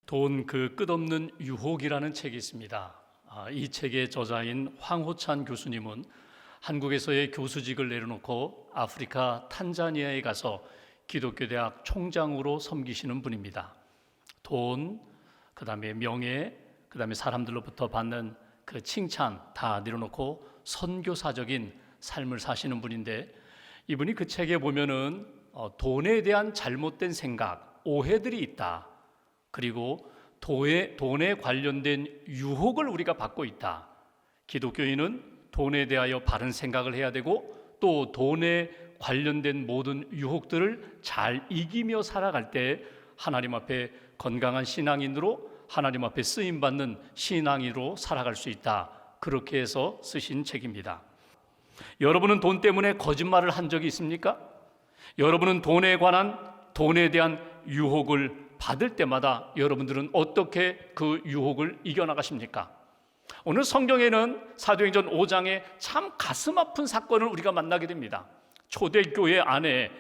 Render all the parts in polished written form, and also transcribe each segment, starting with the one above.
돈 그 끝없는 유혹이라는 책이 있습니다. 이 책의 저자인 황호찬 교수님은 한국에서의 교수직을 내려놓고 아프리카 탄자니아에 가서 기독교 대학 총장으로 섬기시는 분입니다. 돈, 그다음에 명예, 그다음에 사람들로부터 받는 그 칭찬 다 내려놓고 선교사적인 삶을 사시는 분인데, 이분이 그 책에 보면은 돈에 대한 잘못된 생각, 오해들이 있다. 그리고 돈에 관련된 유혹을 우리가 받고 있다. 기독교인은 돈에 대하여 바른 생각을 해야 되고, 또 돈에 관련된 모든 유혹들을 잘 이기며 살아갈 때 하나님 앞에 건강한 신앙인으로, 하나님 앞에 쓰임받는 신앙인으로 살아갈 수 있다. 그렇게 해서 쓰신 책입니다. 여러분은 돈 때문에 거짓말을 한 적이 있습니까? 여러분은 돈에 대한 유혹을 받을 때마다 여러분들은 어떻게 그 유혹을 이겨나가십니까? 오늘 성경에는 사도행전 5장에 참 가슴 아픈 사건을 우리가 만나게 됩니다. 초대교회 안에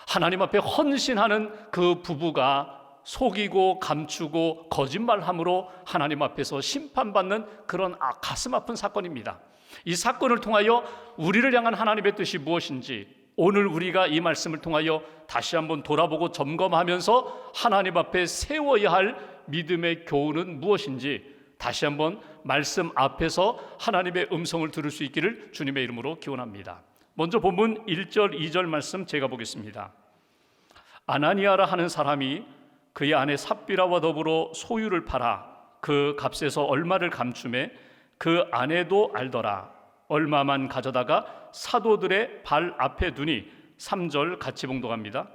하나님 앞에 헌신하는 그 부부가 속이고 감추고 거짓말함으로 하나님 앞에서 심판받는 그런 가슴 아픈 사건입니다. 이 사건을 통하여 우리를 향한 하나님의 뜻이 무엇인지, 오늘 우리가 이 말씀을 통하여 다시 한번 돌아보고 점검하면서 하나님 앞에 세워야 할 믿음의 교훈은 무엇인지 다시 한번 말씀 앞에서 하나님의 음성을 들을 수 있기를 주님의 이름으로 기원합니다. 먼저 본문 1절 2절 말씀 제가 보겠습니다. 아나니아라 하는 사람이 그의 아내 삽비라와 더불어 소유를 팔아 그 값에서 얼마를 감추매 그 아내도 알더라. 얼마만 가져다가 사도들의 발 앞에 두니. 3절 같이 봉독합니다.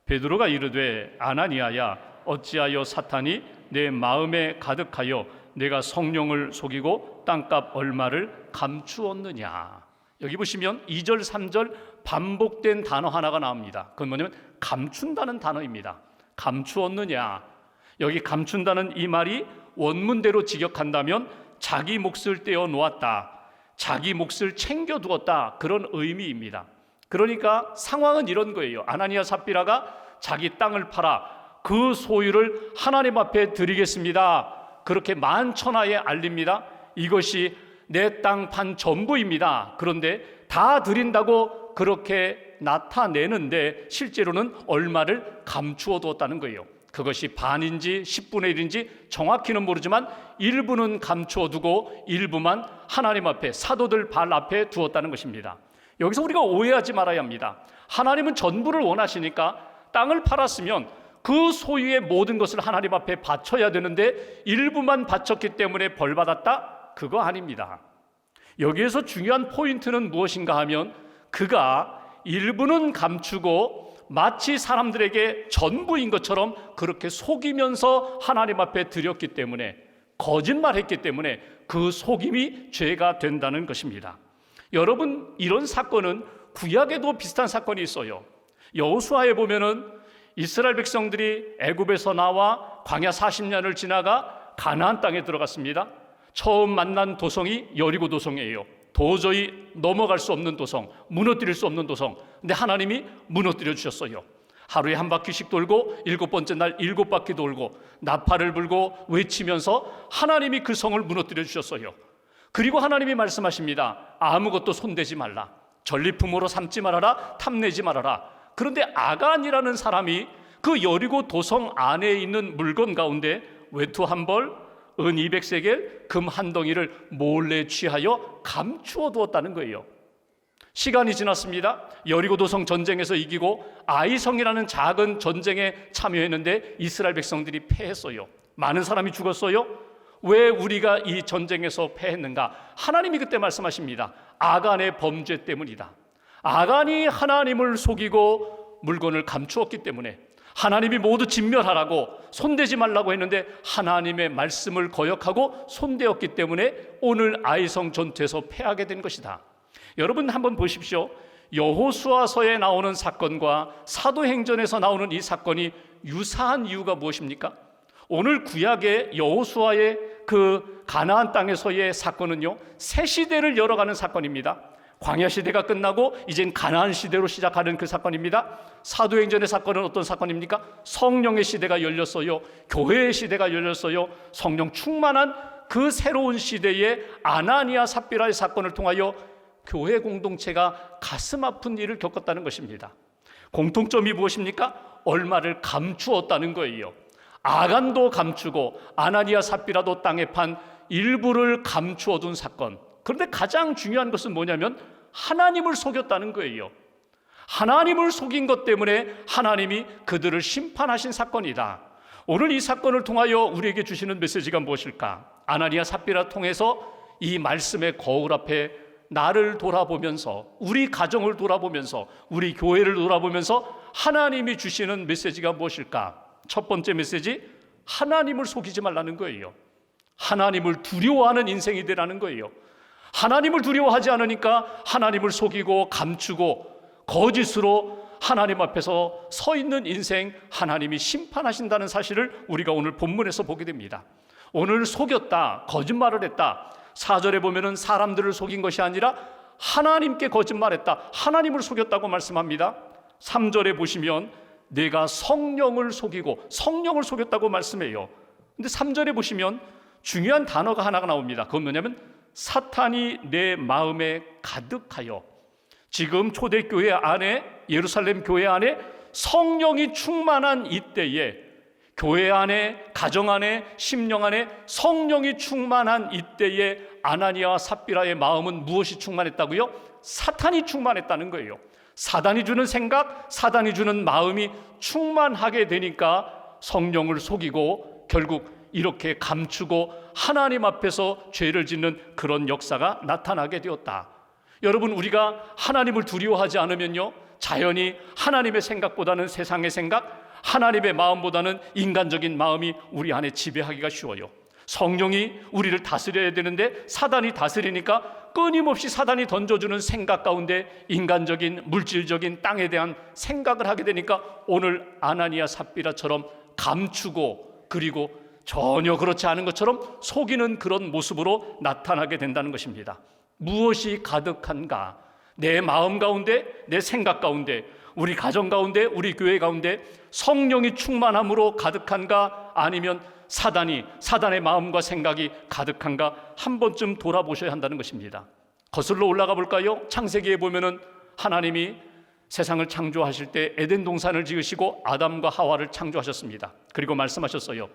베드로가 이르되 아나니아야, 어찌하여 사탄이 내 마음에 가득하여 내가 성령을 속이고 땅값 얼마를 감추었느냐. 여기 보시면 2절 3절 반복된 단어 하나가 나옵니다. 그건 뭐냐면 감춘다는 단어입니다. 감추었느냐. 여기 감춘다는 이 말이 원문대로 직역한다면 자기 몫을 떼어 놓았다, 자기 몫을 챙겨두었다, 그런 의미입니다. 그러니까 상황은 이런 거예요. 아나니아 삽비라가 자기 땅을 팔아 그 소유를 하나님 앞에 드리겠습니다, 그렇게 만천하에 알립니다. 이것이 내 땅 판 전부입니다. 그런데 다 드린다고 그렇게 나타내는데 실제로는 얼마를 감추어 두었다는 거예요. 그것이 반인지 10분의 1인지 정확히는 모르지만 일부는 감추어 두고 일부만 하나님 앞에, 사도들 발 앞에 두었다는 것입니다. 여기서 우리가 오해하지 말아야 합니다. 하나님은 전부를 원하시니까 땅을 팔았으면 그 소유의 모든 것을 하나님 앞에 바쳐야 되는데 일부만 바쳤기 때문에 벌 받았다? 그거 아닙니다. 여기에서 중요한 포인트는 무엇인가 하면, 그가 일부는 감추고 마치 사람들에게 전부인 것처럼 그렇게 속이면서 하나님 앞에 드렸기 때문에, 거짓말했기 때문에 그 속임이 죄가 된다는 것입니다. 여러분, 이런 사건은 구약에도 비슷한 사건이 있어요. 여호수아에 보면은 이스라엘 백성들이 애굽에서 나와 광야 40년을 지나가 가나안 땅에 들어갔습니다. 처음 만난 도성이 여리고 도성이에요. 도저히 넘어갈 수 없는 도성, 무너뜨릴 수 없는 도성. 근데 하나님이 무너뜨려 주셨어요. 하루에 한 바퀴씩 돌고 7번째 날 7바퀴 돌고 나팔을 불고 외치면서 하나님이 그 성을 무너뜨려 주셨어요. 그리고 하나님이 말씀하십니다. 아무것도 손대지 말라, 전리품으로 삼지 말아라, 탐내지 말아라. 그런데 아간이라는 사람이 그 여리고 도성 안에 있는 물건 가운데 외투 한 벌, 은 200세겔, 금 한 덩이를 몰래 취하여 감추어 두었다는 거예요. 시간이 지났습니다. 여리고 도성 전쟁에서 이기고 아이성이라는 작은 전쟁에 참여했는데 이스라엘 백성들이 패했어요. 많은 사람이 죽었어요. 왜 우리가 이 전쟁에서 패했는가? 하나님이 그때 말씀하십니다. 아간의 범죄 때문이다. 아간이 하나님을 속이고 물건을 감추었기 때문에, 하나님이 모두 진멸하라고, 손대지 말라고 했는데 하나님의 말씀을 거역하고 손대었기 때문에 오늘 아이성 전투에서 패하게 된 것이다. 여러분 한번 보십시오. 여호수아서에 나오는 사건과 사도행전에서 나오는 이 사건이 유사한 이유가 무엇입니까? 오늘 구약의 여호수아의 그 가나안 땅에서의 사건은요, 새 시대를 열어가는 사건입니다. 광야 시대가 끝나고 이젠 가나안 시대로 시작하는 그 사건입니다. 사도행전의 사건은 어떤 사건입니까? 성령의 시대가 열렸어요. 교회의 시대가 열렸어요. 성령 충만한 그 새로운 시대에 아나니아 삽비라의 사건을 통하여 교회 공동체가 가슴 아픈 일을 겪었다는 것입니다. 공통점이 무엇입니까? 얼마를 감추었다는 거예요. 아간도 감추고 아나니아 삽비라도 땅에 판 일부를 감추어둔 사건. 그런데 가장 중요한 것은 뭐냐면 하나님을 속였다는 거예요. 하나님을 속인 것 때문에 하나님이 그들을 심판하신 사건이다. 오늘 이 사건을 통하여 우리에게 주시는 메시지가 무엇일까? 아나니아 삽비라 통해서 이 말씀의 거울 앞에 나를 돌아보면서, 우리 가정을 돌아보면서, 우리 교회를 돌아보면서 하나님이 주시는 메시지가 무엇일까? 첫 번째 메시지, 하나님을 속이지 말라는 거예요. 하나님을 두려워하는 인생이 되라는 거예요. 하나님을 두려워하지 않으니까 하나님을 속이고 감추고 거짓으로 하나님 앞에서 서 있는 인생, 하나님이 심판하신다는 사실을 우리가 오늘 본문에서 보게 됩니다. 오늘 속였다, 거짓말을 했다. 4절에 보면은 사람들을 속인 것이 아니라 하나님께 거짓말했다, 하나님을 속였다고 말씀합니다. 3절에 보시면 내가 성령을 속이고 성령을 속였다고 말씀해요. 근데 3절에 보시면 중요한 단어가 하나가 나옵니다. 그건 뭐냐면 사탄이 내 마음에 가득하여. 지금 초대교회 안에, 예루살렘 교회 안에 성령이 충만한 이때에, 교회 안에, 가정 안에, 심령 안에 성령이 충만한 이때에 아나니아와 삽비라의 마음은 무엇이 충만했다고요? 사탄이 충만했다는 거예요. 사단이 주는 생각, 사단이 주는 마음이 충만하게 되니까 성령을 속이고 결국 이렇게 감추고 하나님 앞에서 죄를 짓는 그런 역사가 나타나게 되었다. 여러분, 우리가 하나님을 두려워하지 않으면요, 자연히 하나님의 생각보다는 세상의 생각, 하나님의 마음보다는 인간적인 마음이 우리 안에 지배하기가 쉬워요. 성령이 우리를 다스려야 되는데 사단이 다스리니까 끊임없이 사단이 던져주는 생각 가운데 인간적인, 물질적인 땅에 대한 생각을 하게 되니까 오늘 아나니아 삽비라처럼 감추고 그리고 전혀 그렇지 않은 것처럼 속이는 그런 모습으로 나타나게 된다는 것입니다. 무엇이 가득한가? 내 마음 가운데, 내 생각 가운데, 우리 가정 가운데, 우리 교회 가운데 성령이 충만함으로 가득한가? 아니면 사단의 마음과 생각이 가득한가? 한 번쯤 돌아보셔야 한다는 것입니다. 거슬러 올라가 볼까요? 창세기에 보면은 하나님이 세상을 창조하실 때 에덴 동산을 지으시고 아담과 하와를 창조하셨습니다. 그리고 말씀하셨어요.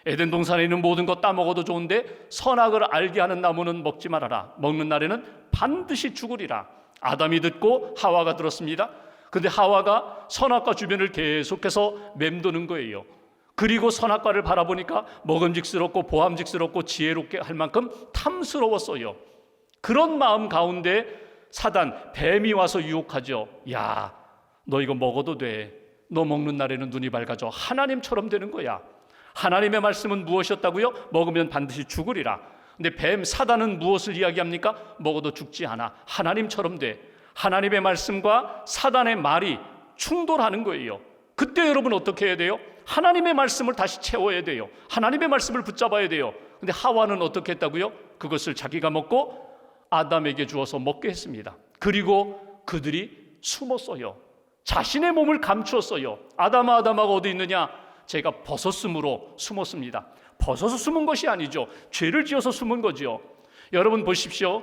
에덴 동산에 있는 모든 것 따먹어도 좋은데 선악을 알게 하는 나무는 먹지 말아라. 먹는 날에는 반드시 죽으리라. 아담이 듣고 하와가 들었습니다. 그런데 하와가 선악과 주변을 계속해서 맴도는 거예요. 그리고 선악과를 바라보니까 먹음직스럽고 보암직스럽고 지혜롭게 할 만큼 탐스러웠어요. 그런 마음 가운데 사단, 뱀이 와서 유혹하죠. 야, 너 이거 먹어도 돼. 너 먹는 날에는 눈이 밝아져. 하나님처럼 되는 거야. 하나님의 말씀은 무엇이었다고요? 먹으면 반드시 죽으리라. 근데 사단은 무엇을 이야기합니까? 먹어도 죽지 않아. 하나님처럼 돼. 하나님의 말씀과 사단의 말이 충돌하는 거예요. 그때 여러분 어떻게 해야 돼요? 하나님의 말씀을 다시 채워야 돼요. 하나님의 말씀을 붙잡아야 돼요. 근데 하와는 어떻게 했다고요? 그것을 자기가 먹고 아담에게 주어서 먹게 했습니다. 그리고 그들이 숨었어요. 자신의 몸을 감추었어요. 아담아 어디 있느냐? 제가 벗었으므로 숨었습니다. 벗어서 숨은 것이 아니죠. 죄를 지어서 숨은 거죠. 여러분 보십시오.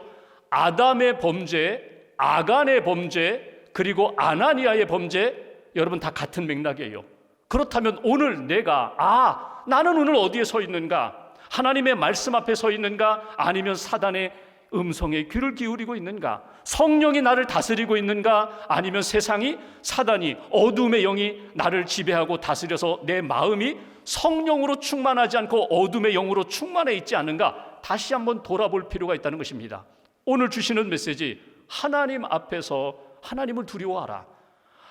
아담의 범죄, 아간의 범죄, 그리고 아나니아의 범죄, 여러분 다 같은 맥락이에요. 그렇다면 오늘 나는 오늘 어디에 서 있는가? 하나님의 말씀 앞에 서 있는가? 아니면 사단의 음성에 귀를 기울이고 있는가? 성령이 나를 다스리고 있는가? 아니면 세상이, 사단이, 어둠의 영이 나를 지배하고 다스려서 내 마음이 성령으로 충만하지 않고 어둠의 영으로 충만해 있지 않은가? 다시 한번 돌아볼 필요가 있다는 것입니다. 오늘 주시는 메시지, 하나님 앞에서 하나님을 두려워하라.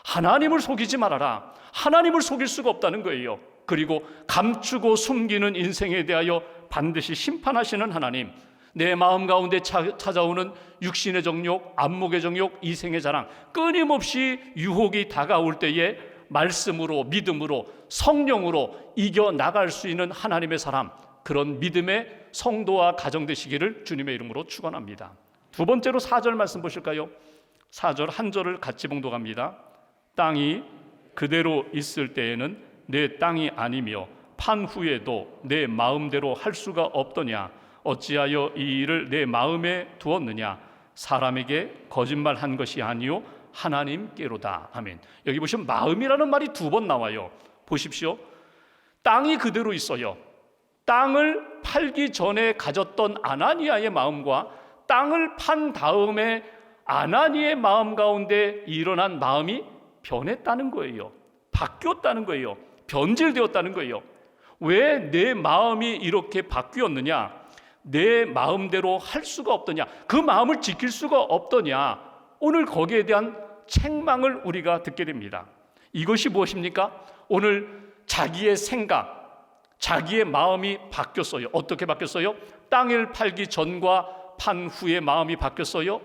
하나님을 속이지 말아라. 하나님을 속일 수가 없다는 거예요. 그리고 감추고 숨기는 인생에 대하여 반드시 심판하시는 하나님, 내 마음 가운데 찾아오는 육신의 정욕, 안목의 정욕, 이생의 자랑, 끊임없이 유혹이 다가올 때에 말씀으로, 믿음으로, 성령으로 이겨나갈 수 있는 하나님의 사람, 그런 믿음의 성도와 가정 되시기를 주님의 이름으로 축원합니다. 두 번째로 4절 말씀 보실까요? 4절 한 절을 같이 봉독합니다. 땅이 그대로 있을 때에는 내 땅이 아니며 판 후에도 내 마음대로 할 수가 없더냐. 어찌하여 이 일을 내 마음에 두었느냐. 사람에게 거짓말한 것이 아니요 하나님께로다. 아멘. 여기 보시면 마음이라는 말이 두 번 나와요. 보십시오. 땅이 그대로 있어요. 땅을 팔기 전에 가졌던 아나니아의 마음과 땅을 판 다음에 아나니의 마음 가운데 일어난 마음이 변했다는 거예요. 바뀌었다는 거예요. 변질되었다는 거예요. 왜 내 마음이 이렇게 바뀌었느냐? 내 마음대로 할 수가 없더냐? 그 마음을 지킬 수가 없더냐? 오늘 거기에 대한 책망을 우리가 듣게 됩니다. 이것이 무엇입니까? 오늘 자기의 생각, 자기의 마음이 바뀌었어요. 어떻게 바뀌었어요? 땅을 팔기 전과 판 후의 마음이 바뀌었어요.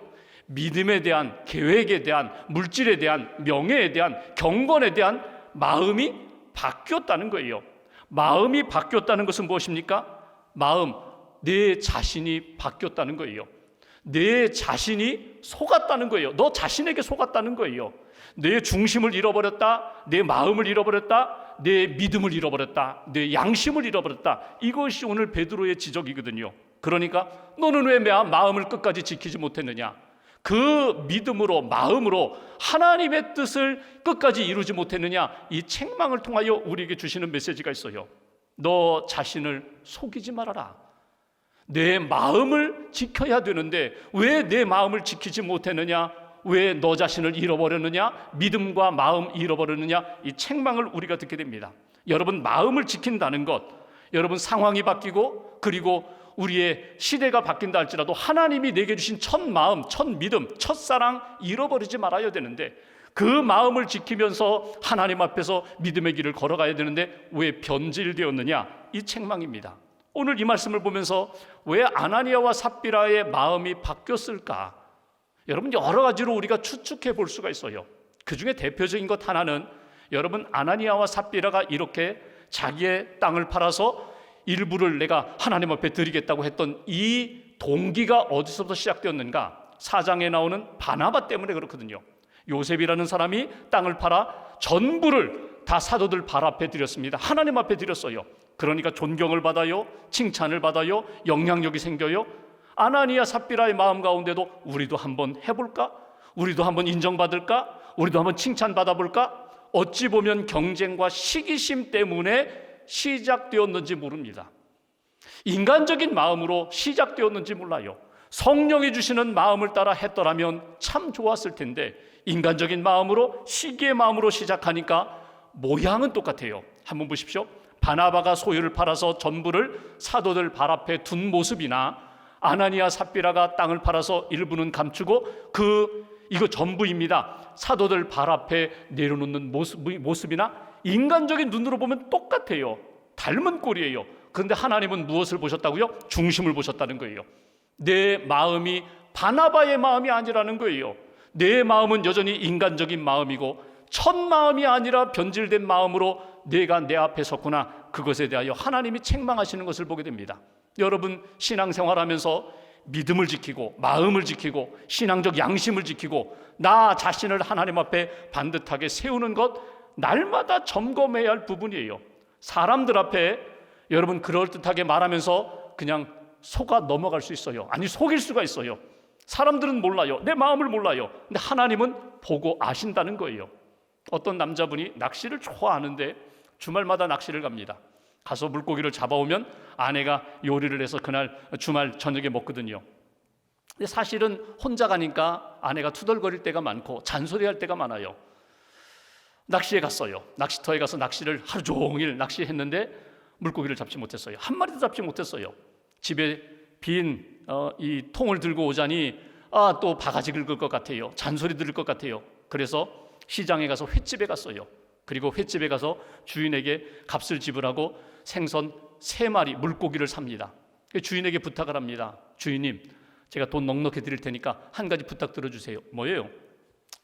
믿음에 대한, 계획에 대한, 물질에 대한, 명예에 대한, 경건에 대한 마음이 바뀌었다는 거예요. 마음이 바뀌었다는 것은 무엇입니까? 마음, 내 자신이 바뀌었다는 거예요. 내 자신이 속았다는 거예요. 너 자신에게 속았다는 거예요. 내 중심을 잃어버렸다. 내 마음을 잃어버렸다. 내 믿음을 잃어버렸다. 내 양심을 잃어버렸다. 이것이 오늘 베드로의 지적이거든요. 그러니까 너는 왜 마음을 끝까지 지키지 못했느냐? 그 믿음으로, 마음으로 하나님의 뜻을 끝까지 이루지 못했느냐? 이 책망을 통하여 우리에게 주시는 메시지가 있어요. 너 자신을 속이지 말아라. 내 마음을 지켜야 되는데 왜 내 마음을 지키지 못했느냐? 왜 너 자신을 잃어버렸느냐? 믿음과 마음 잃어버렸느냐? 이 책망을 우리가 듣게 됩니다. 여러분, 마음을 지킨다는 것, 여러분 상황이 바뀌고 그리고 우리의 시대가 바뀐다 할지라도 하나님이 내게 주신 첫 마음, 첫 믿음, 첫 사랑 잃어버리지 말아야 되는데 그 마음을 지키면서 하나님 앞에서 믿음의 길을 걸어가야 되는데 왜 변질되었느냐? 이 책망입니다. 오늘 이 말씀을 보면서 왜 아나니아와 삽비라의 마음이 바뀌었을까? 여러분, 여러 가지로 우리가 추측해 볼 수가 있어요. 그 중에 대표적인 것 하나는 여러분, 아나니아와 삽비라가 이렇게 자기의 땅을 팔아서 일부를 내가 하나님 앞에 드리겠다고 했던 이 동기가 어디서부터 시작되었는가? 4장에 나오는 바나바 때문에 그렇거든요. 요셉이라는 사람이 땅을 팔아 전부를 다 사도들 발 앞에 드렸습니다. 하나님 앞에 드렸어요. 그러니까 존경을 받아요, 칭찬을 받아요, 영향력이 생겨요. 아나니아 삽비라의 마음 가운데도 우리도 한번 해볼까? 우리도 한번 인정받을까? 우리도 한번 칭찬받아볼까? 어찌 보면 경쟁과 시기심 때문에 시작되었는지 모릅니다. 인간적인 마음으로 시작되었는지 몰라요. 성령이 주시는 마음을 따라 했더라면 참 좋았을 텐데 인간적인 마음으로, 시기의 마음으로 시작하니까 모양은 똑같아요. 한번 보십시오. 바나바가 소유를 팔아서 전부를 사도들 발 앞에 둔 모습이나 아나니아 삽비라가 땅을 팔아서 일부는 감추고 이거 전부입니다, 사도들 발 앞에 내려놓는 모습이나 인간적인 눈으로 보면 똑같아요. 닮은 꼴이에요. 그런데 하나님은 무엇을 보셨다고요? 중심을 보셨다는 거예요. 내 마음이 바나바의 마음이 아니라는 거예요. 내 마음은 여전히 인간적인 마음이고 첫 마음이 아니라 변질된 마음으로 내가 내 앞에 섰구나. 그것에 대하여 하나님이 책망하시는 것을 보게 됩니다. 여러분, 신앙생활하면서 믿음을 지키고 마음을 지키고 신앙적 양심을 지키고 나 자신을 하나님 앞에 반듯하게 세우는 것, 날마다 점검해야 할 부분이에요. 사람들 앞에 여러분 그럴듯하게 말하면서 그냥 속아 넘어갈 수 있어요. 아니, 속일 수가 있어요. 사람들은 몰라요. 내 마음을 몰라요. 근데 하나님은 보고 아신다는 거예요. 어떤 남자분이 낚시를 좋아하는데 주말마다 낚시를 갑니다. 가서 물고기를 잡아오면 아내가 요리를 해서 그날 주말 저녁에 먹거든요. 근데 사실은 혼자 가니까 아내가 투덜거릴 때가 많고 잔소리할 때가 많아요. 낚시에 갔어요. 낚시터에 가서 낚시를 하루 종일 낚시했는데 물고기를 잡지 못했어요. 한 마리도 잡지 못했어요. 집에 빈 이 통을 들고 오자니 또 바가지 긁을 것 같아요. 잔소리 들을 것 같아요. 그래서 시장에 가서 횟집에 갔어요. 그리고 횟집에 가서 주인에게 값을 지불하고 생선 3마리 물고기를 삽니다. 주인에게 부탁을 합니다. 주인님, 제가 돈 넉넉히 드릴 테니까 한 가지 부탁 들어주세요. 뭐예요?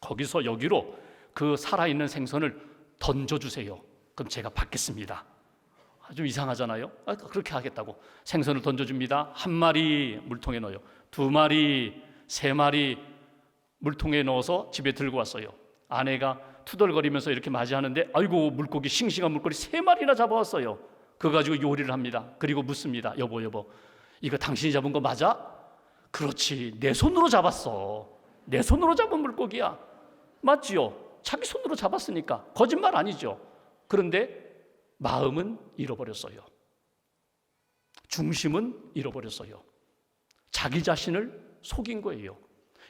거기서 여기로 그 살아있는 생선을 던져주세요. 그럼 제가 받겠습니다. 좀 이상하잖아요. 그렇게 하겠다고 생선을 던져줍니다. 1마리 물통에 넣어요. 2마리, 3마리 물통에 넣어서 집에 들고 왔어요. 아내가 투덜거리면서 이렇게 맞이하는데 아이고 물고기 싱싱한 물고기 3마리나 잡아왔어요. 그거 가지고 요리를 합니다. 그리고 묻습니다. 여보 이거 당신이 잡은 거 맞아? 그렇지, 내 손으로 잡았어. 내 손으로 잡은 물고기야. 맞지요? 자기 손으로 잡았으니까 거짓말 아니죠. 그런데 마음은 잃어버렸어요. 중심은 잃어버렸어요. 자기 자신을 속인 거예요.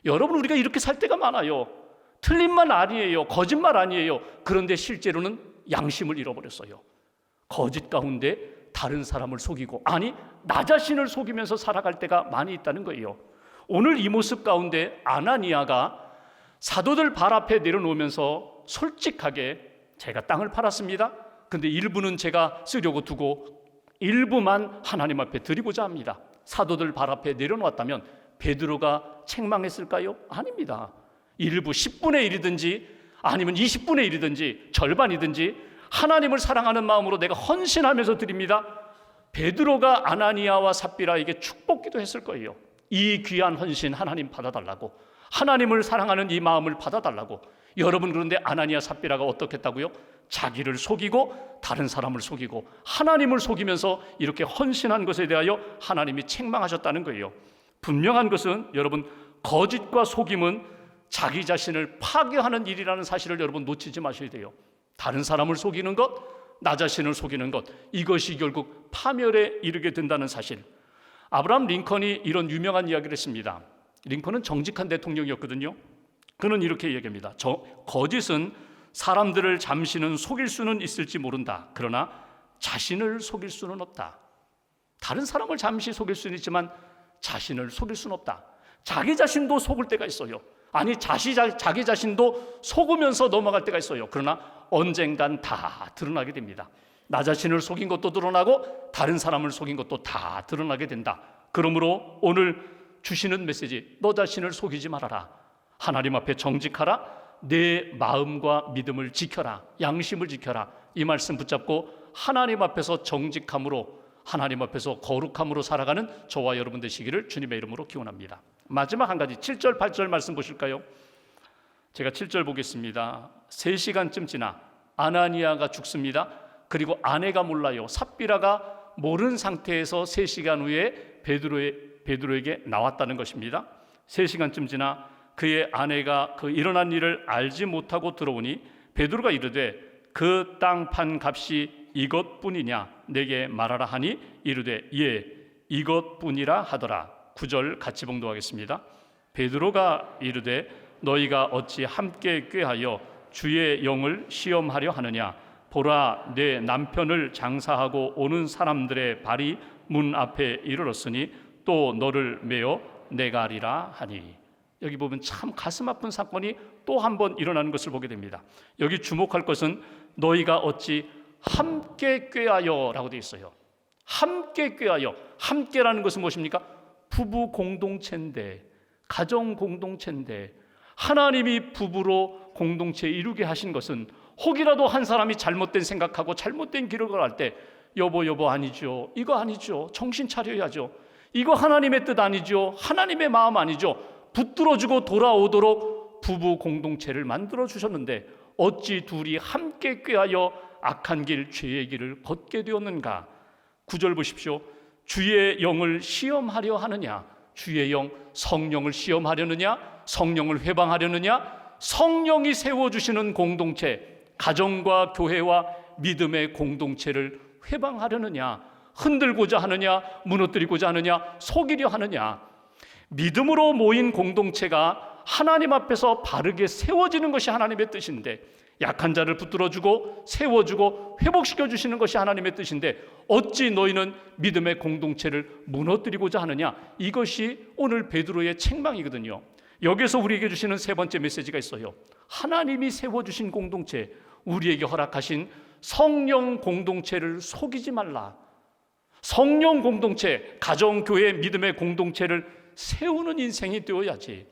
여러분, 우리가 이렇게 살 때가 많아요. 틀린 말 아니에요. 거짓말 아니에요. 그런데 실제로는 양심을 잃어버렸어요. 거짓 가운데 다른 사람을 속이고, 아니 나 자신을 속이면서 살아갈 때가 많이 있다는 거예요. 오늘 이 모습 가운데 아나니아가 사도들 발 앞에 내려놓으면서 솔직하게 제가 땅을 팔았습니다. 근데 일부는 제가 쓰려고 두고 일부만 하나님 앞에 드리고자 합니다. 사도들 발 앞에 내려놓았다면 베드로가 책망했을까요? 아닙니다. 일부 10분의 1이든지 아니면 20분의 1이든지 절반이든지 하나님을 사랑하는 마음으로 내가 헌신하면서 드립니다. 베드로가 아나니아와 삽비라에게 축복기도 했을 거예요. 이 귀한 헌신 하나님 받아달라고, 하나님을 사랑하는 이 마음을 받아달라고. 여러분, 그런데 아나니아 삽비라가 어떻게 했다고요? 자기를 속이고 다른 사람을 속이고 하나님을 속이면서 이렇게 헌신한 것에 대하여 하나님이 책망하셨다는 거예요. 분명한 것은 여러분, 거짓과 속임은 자기 자신을 파괴하는 일이라는 사실을 여러분 놓치지 마셔야 돼요. 다른 사람을 속이는 것, 나 자신을 속이는 것, 이것이 결국 파멸에 이르게 된다는 사실. 아브라함 링컨이 이런 유명한 이야기를 했습니다. 링컨은 정직한 대통령이었거든요. 그는 이렇게 얘기합니다. 거짓은 사람들을 잠시는 속일 수는 있을지 모른다. 그러나 자신을 속일 수는 없다. 다른 사람을 잠시 속일 수는 있지만 자신을 속일 수는 없다. 자기 자신도 속을 때가 있어요. 아니 자기 자신도 속으면서 넘어갈 때가 있어요. 그러나 언젠간 다 드러나게 됩니다. 나 자신을 속인 것도 드러나고 다른 사람을 속인 것도 다 드러나게 된다. 그러므로 오늘 주시는 메시지, 너 자신을 속이지 말아라. 하나님 앞에 정직하라. 내 마음과 믿음을 지켜라. 양심을 지켜라. 이 말씀 붙잡고 하나님 앞에서 정직함으로, 하나님 앞에서 거룩함으로 살아가는 저와 여러분 되시기를 주님의 이름으로 기원합니다. 마지막 한 가지 7절 8절 말씀 보실까요? 제가 7절 보겠습니다. 3시간쯤 지나 아나니아가 죽습니다. 그리고 아내가 몰라요. 삽비라가 모르는 상태에서 3시간 후에 베드로에게 나왔다는 것입니다. 3시간쯤 지나 그의 아내가 그 일어난 일을 알지 못하고 들어오니 베드로가 이르되 그 땅 판 값이 이것뿐이냐 내게 말하라 하니 이르되 예 이것뿐이라 하더라. 9절 같이 봉독하겠습니다. 베드로가 이르되 너희가 어찌 함께 꾀하여 주의 영을 시험하려 하느냐. 보라 내 남편을 장사하고 오는 사람들의 발이 문 앞에 이르렀으니 또 너를 메어 내가 하리라 하니. 여기 보면 참 가슴 아픈 사건이 또 한 번 일어나는 것을 보게 됩니다. 여기 주목할 것은 너희가 어찌 함께 꾀하여 라고 되어 있어요. 함께 꾀하여. 함께라는 것은 무엇입니까? 부부 공동체인데, 가정 공동체인데, 하나님이 부부로 공동체 이루게 하신 것은 혹이라도 한 사람이 잘못된 생각하고 잘못된 기록을 할 때 여보 아니죠, 이거 아니죠, 정신 차려야죠, 이거 하나님의 뜻 아니죠, 하나님의 마음 아니죠, 붙들어주고 돌아오도록 부부 공동체를 만들어 주셨는데 어찌 둘이 함께 꾀하여 악한 길, 죄의 길을 걷게 되었는가. 9절 보십시오. 주의 영을 시험하려 하느냐. 주의 영, 성령을 시험하려느냐, 성령을 회방하려느냐. 성령이 세워주시는 공동체, 가정과 교회와 믿음의 공동체를 회방하려느냐, 흔들고자 하느냐, 무너뜨리고자 하느냐, 속이려 하느냐. 믿음으로 모인 공동체가 하나님 앞에서 바르게 세워지는 것이 하나님의 뜻인데, 약한 자를 붙들어주고 세워주고 회복시켜주시는 것이 하나님의 뜻인데 어찌 너희는 믿음의 공동체를 무너뜨리고자 하느냐. 이것이 오늘 베드로의 책망이거든요. 여기서 우리에게 주시는 세 번째 메시지가 있어요. 하나님이 세워주신 공동체, 우리에게 허락하신 성령 공동체를 속이지 말라. 성령 공동체, 가정, 교회, 믿음의 공동체를 세우는 인생이 되어야지,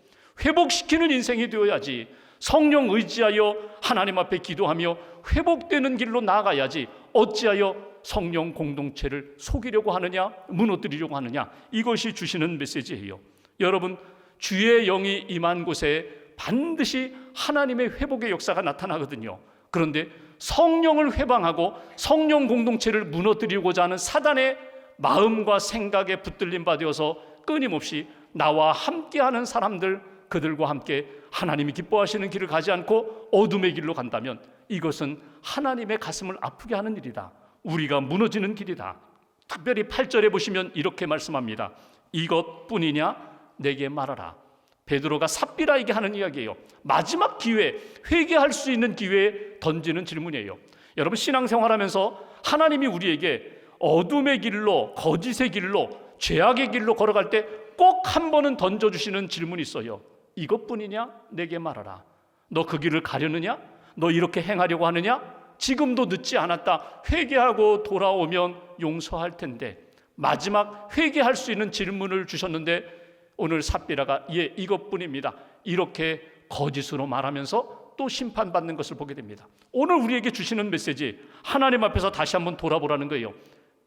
회복시키는 인생이 되어야지, 성령 의지하여 하나님 앞에 기도하며 회복되는 길로 나아가야지 어찌하여 성령 공동체를 속이려고 하느냐, 무너뜨리려고 하느냐. 이것이 주시는 메시지예요. 여러분, 주의 영이 임한 곳에 반드시 하나님의 회복의 역사가 나타나거든요. 그런데 성령을 회방하고 성령 공동체를 무너뜨리고자 하는 사단의 마음과 생각에 붙들림 받아서 끊임없이 나와 함께하는 사람들, 그들과 함께 하나님이 기뻐하시는 길을 가지 않고 어둠의 길로 간다면 이것은 하나님의 가슴을 아프게 하는 일이다. 우리가 무너지는 길이다. 특별히 8절에 보시면 이렇게 말씀합니다. 이것뿐이냐? 내게 말하라. 베드로가 삽비라에게 하는 이야기예요. 마지막 기회, 회개할 수 있는 기회에 던지는 질문이에요. 여러분, 신앙생활하면서 하나님이 우리에게 어둠의 길로, 거짓의 길로, 죄악의 길로 걸어갈 때 꼭 한 번은 던져주시는 질문이 있어요. 이것뿐이냐? 내게 말하라. 너 그 길을 가려느냐? 너 이렇게 행하려고 하느냐? 지금도 늦지 않았다. 회개하고 돌아오면 용서할 텐데. 마지막 회개할 수 있는 질문을 주셨는데 오늘 삽비라가 이것뿐입니다. 이렇게 거짓으로 말하면서 또 심판받는 것을 보게 됩니다. 오늘 우리에게 주시는 메시지, 하나님 앞에서 다시 한번 돌아보라는 거예요.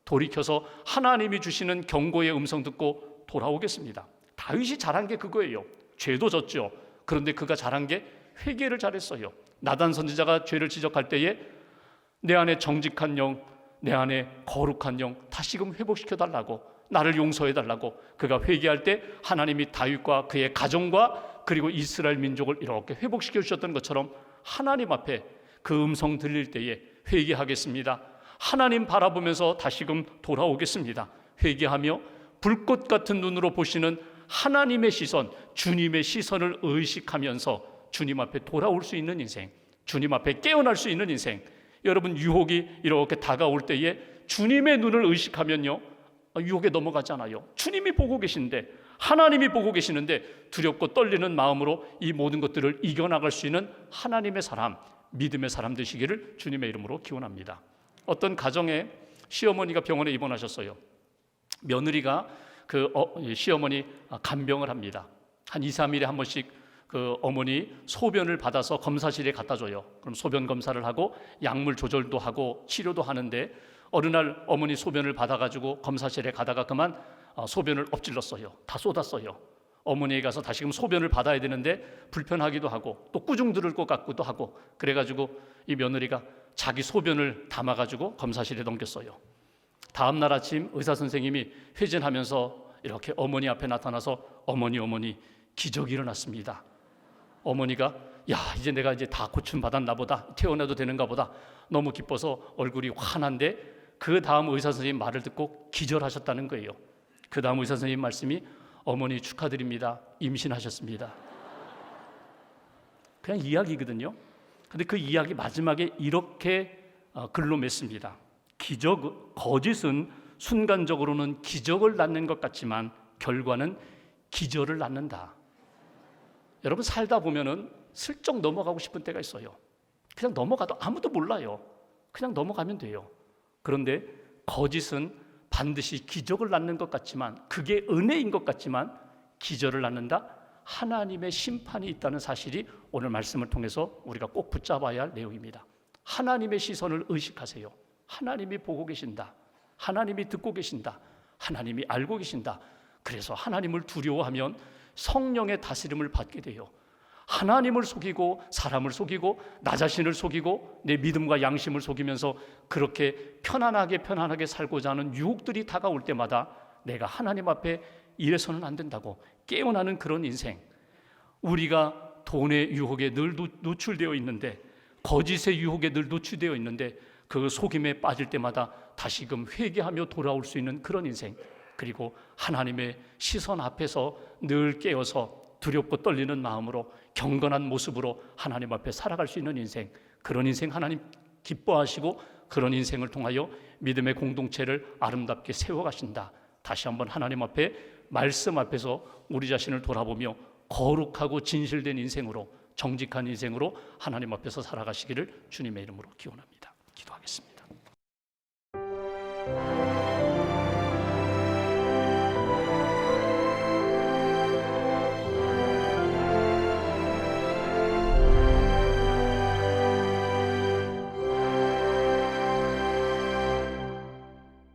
돌이켜서 하나님이 주시는 경고의 음성 듣고 돌아오겠습니다. 다윗이 잘한 게 그거예요. 죄도 졌죠. 그런데 그가 잘한 게 회개를 잘했어요. 나단 선지자가 죄를 지적할 때에 내 안에 정직한 영, 내 안에 거룩한 영 다시금 회복시켜달라고, 나를 용서해달라고 그가 회개할 때 하나님이 다윗과 그의 가정과 그리고 이스라엘 민족을 이렇게 회복시켜 주셨던 것처럼 하나님 앞에 그 음성 들릴 때에 회개하겠습니다. 하나님 바라보면서 다시금 돌아오겠습니다. 회개하며 불꽃 같은 눈으로 보시는 하나님의 시선, 주님의 시선을 의식하면서 주님 앞에 돌아올 수 있는 인생, 주님 앞에 깨어날 수 있는 인생. 여러분, 유혹이 이렇게 다가올 때에 주님의 눈을 의식하면요, 유혹에 넘어가잖아요. 주님이 보고 계신데, 하나님이 보고 계시는데 두렵고 떨리는 마음으로 이 모든 것들을 이겨나갈 수 있는 하나님의 사람, 믿음의 사람 되시기를 주님의 이름으로 기원합니다. 어떤 가정에 시어머니가 병원에 입원하셨어요. 며느리가 시어머니 간병을 합니다. 한 2, 3일에 한 번씩 그 어머니 소변을 받아서 검사실에 갖다 줘요. 그럼 소변 검사를 하고 약물 조절도 하고 치료도 하는데 어느 날 어머니 소변을 받아가지고 검사실에 가다가 그만 소변을 엎질렀어요. 다 쏟았어요. 어머니에 가서 다시금 소변을 받아야 되는데 불편하기도 하고 또 꾸중 들을 것 같기도 하고, 그래가지고 이 며느리가 자기 소변을 담아가지고 검사실에 넘겼어요. 다음 날 아침 의사 선생님이 회진하면서 이렇게 어머니 앞에 나타나서 어머니 기적이 일어났습니다. 어머니가 이제 내가 다 고침 받았나 보다, 퇴원해도 되는가 보다 너무 기뻐서 얼굴이 환한데 그 다음 의사 선생님 말을 듣고 기절하셨다는 거예요. 그 다음 의사 선생님 말씀이 어머니 축하드립니다. 임신하셨습니다. 그냥 이야기거든요. 근데 그 이야기 마지막에 이렇게 글로 맺습니다. 거짓은 순간적으로는 기적을 낳는 것 같지만 결과는 기절을 낳는다. 여러분, 살다 보면은 슬쩍 넘어가고 싶은 때가 있어요. 그냥 넘어가도 아무도 몰라요. 그냥 넘어가면 돼요. 그런데 거짓은 반드시 기적을 낳는 것 같지만, 그게 은혜인 것 같지만 기절을 낳는다. 하나님의 심판이 있다는 사실이 오늘 말씀을 통해서 우리가 꼭 붙잡아야 할 내용입니다. 하나님의 시선을 의식하세요. 하나님이 보고 계신다. 하나님이 듣고 계신다. 하나님이 알고 계신다. 그래서 하나님을 두려워하면 성령의 다스림을 받게 돼요. 하나님을 속이고 사람을 속이고 나 자신을 속이고 내 믿음과 양심을 속이면서 그렇게 편안하게 살고자 하는 유혹들이 다가올 때마다 내가 하나님 앞에 이래서는 안 된다고 깨어나는 그런 인생. 우리가 돈의 유혹에 늘 노출되어 있는데, 거짓의 유혹에 늘 노출되어 있는데 그 속임에 빠질 때마다 다시금 회개하며 돌아올 수 있는 그런 인생, 그리고 하나님의 시선 앞에서 늘 깨어서 두렵고 떨리는 마음으로 경건한 모습으로 하나님 앞에 살아갈 수 있는 인생, 그런 인생 하나님 기뻐하시고 그런 인생을 통하여 믿음의 공동체를 아름답게 세워가신다. 다시 한번 하나님 앞에, 말씀 앞에서 우리 자신을 돌아보며 거룩하고 진실된 인생으로, 정직한 인생으로 하나님 앞에서 살아가시기를 주님의 이름으로 기원합니다. 기도하겠습니다.